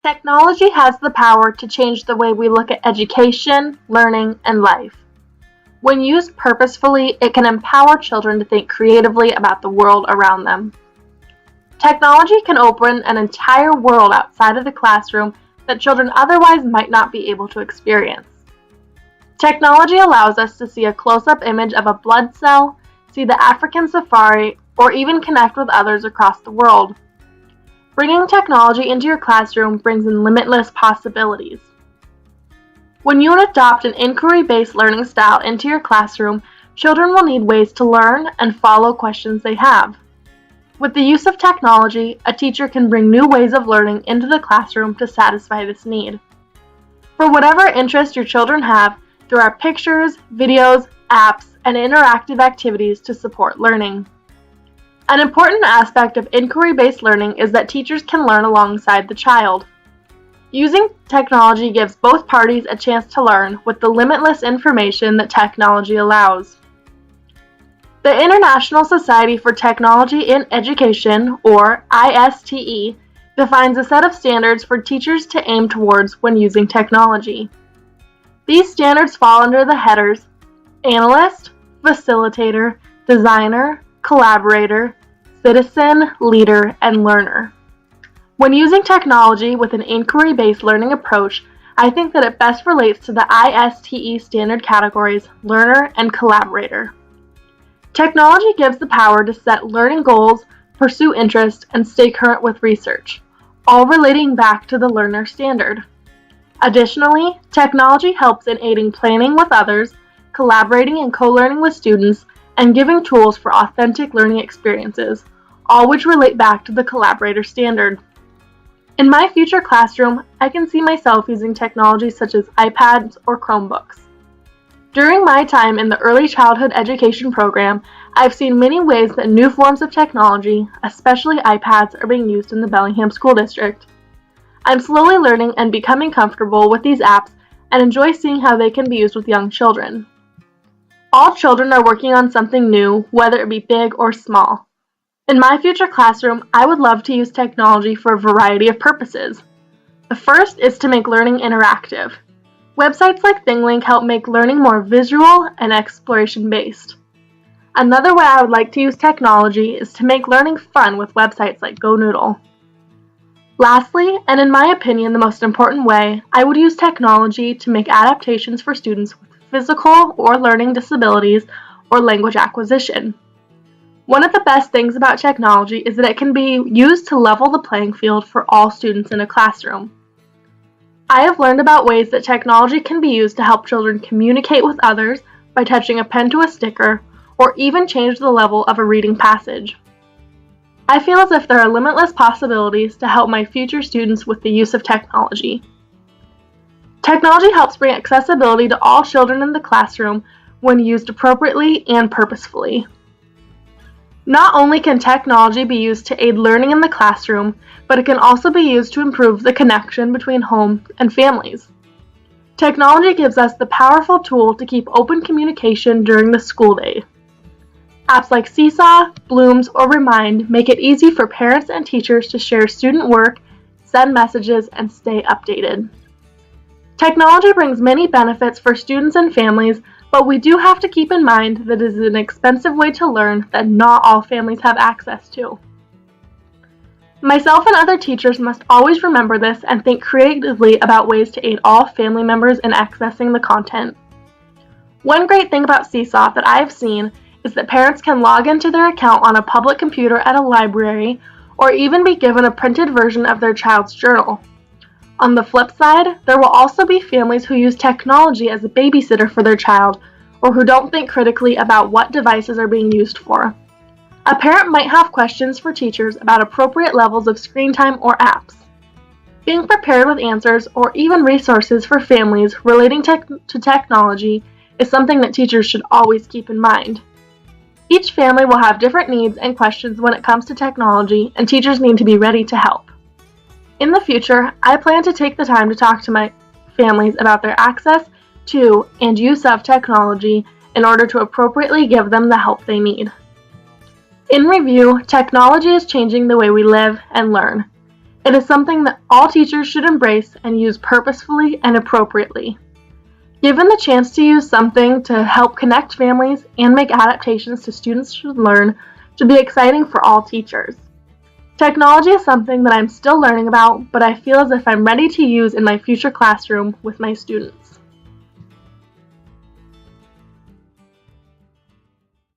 Technology has the power to change the way we look at education, learning, and life. When used purposefully, it can empower children to think creatively about the world around them. Technology can open an entire world outside of the classroom that children otherwise might not be able to experience. Technology allows us to see a close-up image of a blood cell, see the African safari, or even connect with others across the world. Bringing technology into your classroom brings in limitless possibilities. When you adopt an inquiry-based learning style into your classroom, children will need ways to learn and follow questions they have. With the use of technology, a teacher can bring new ways of learning into the classroom to satisfy this need. For whatever interest your children have, there are pictures, videos, apps, and interactive activities to support learning. An important aspect of inquiry-based learning is that teachers can learn alongside the child. Using technology gives both parties a chance to learn with the limitless information that technology allows. The International Society for Technology in Education, or ISTE, defines a set of standards for teachers to aim towards when using technology. These standards fall under the headers analyst, facilitator, designer, collaborator, citizen, leader, and learner. When using technology with an inquiry-based learning approach, I think that it best relates to the ISTE standard categories, learner and collaborator. Technology gives the power to set learning goals, pursue interest, and stay current with research, all relating back to the learner standard. Additionally, technology helps in aiding planning with others, collaborating and co-learning with students, and giving tools for authentic learning experiences, all which relate back to the collaborator standard. In my future classroom, I can see myself using technology such as iPads or Chromebooks. During my time in the early childhood education program, I've seen many ways that new forms of technology, especially iPads, are being used in the Bellingham School District. I'm slowly learning and becoming comfortable with these apps and enjoy seeing how they can be used with young children. All children are working on something new, whether it be big or small. In my future classroom, I would love to use technology for a variety of purposes. The first is to make learning interactive. Websites like ThingLink help make learning more visual and exploration-based. Another way I would like to use technology is to make learning fun with websites like GoNoodle. Lastly, and in my opinion the most important way, I would use technology to make adaptations for students with physical or learning disabilities or language acquisition. One of the best things about technology is that it can be used to level the playing field for all students in a classroom. I have learned about ways that technology can be used to help children communicate with others by touching a pen to a sticker, or even change the level of a reading passage. I feel as if there are limitless possibilities to help my future students with the use of technology. Technology helps bring accessibility to all children in the classroom when used appropriately and purposefully. Not only can technology be used to aid learning in the classroom, but it can also be used to improve the connection between home and families. Technology gives us the powerful tool to keep open communication during the school day. Apps like Seesaw, Blooms, or Remind make it easy for parents and teachers to share student work, send messages, and stay updated. Technology brings many benefits for students and families, but we do have to keep in mind that it is an expensive way to learn that not all families have access to. Myself and other teachers must always remember this and think creatively about ways to aid all family members in accessing the content. One great thing about Seesaw that I have seen is that parents can log into their account on a public computer at a library or even be given a printed version of their child's journal. On the flip side, there will also be families who use technology as a babysitter for their child or who don't think critically about what devices are being used for. A parent might have questions for teachers about appropriate levels of screen time or apps. Being prepared with answers or even resources for families relating to technology is something that teachers should always keep in mind. Each family will have different needs and questions when it comes to technology, and teachers need to be ready to help. In the future, I plan to take the time to talk to my families about their access to and use of technology in order to appropriately give them the help they need. In review, technology is changing the way we live and learn. It is something that all teachers should embrace and use purposefully and appropriately. Given the chance to use something to help connect families and make adaptations to students should learn should be exciting for all teachers. Technology is something that I'm still learning about, but I feel as if I'm ready to use in my future classroom with my students.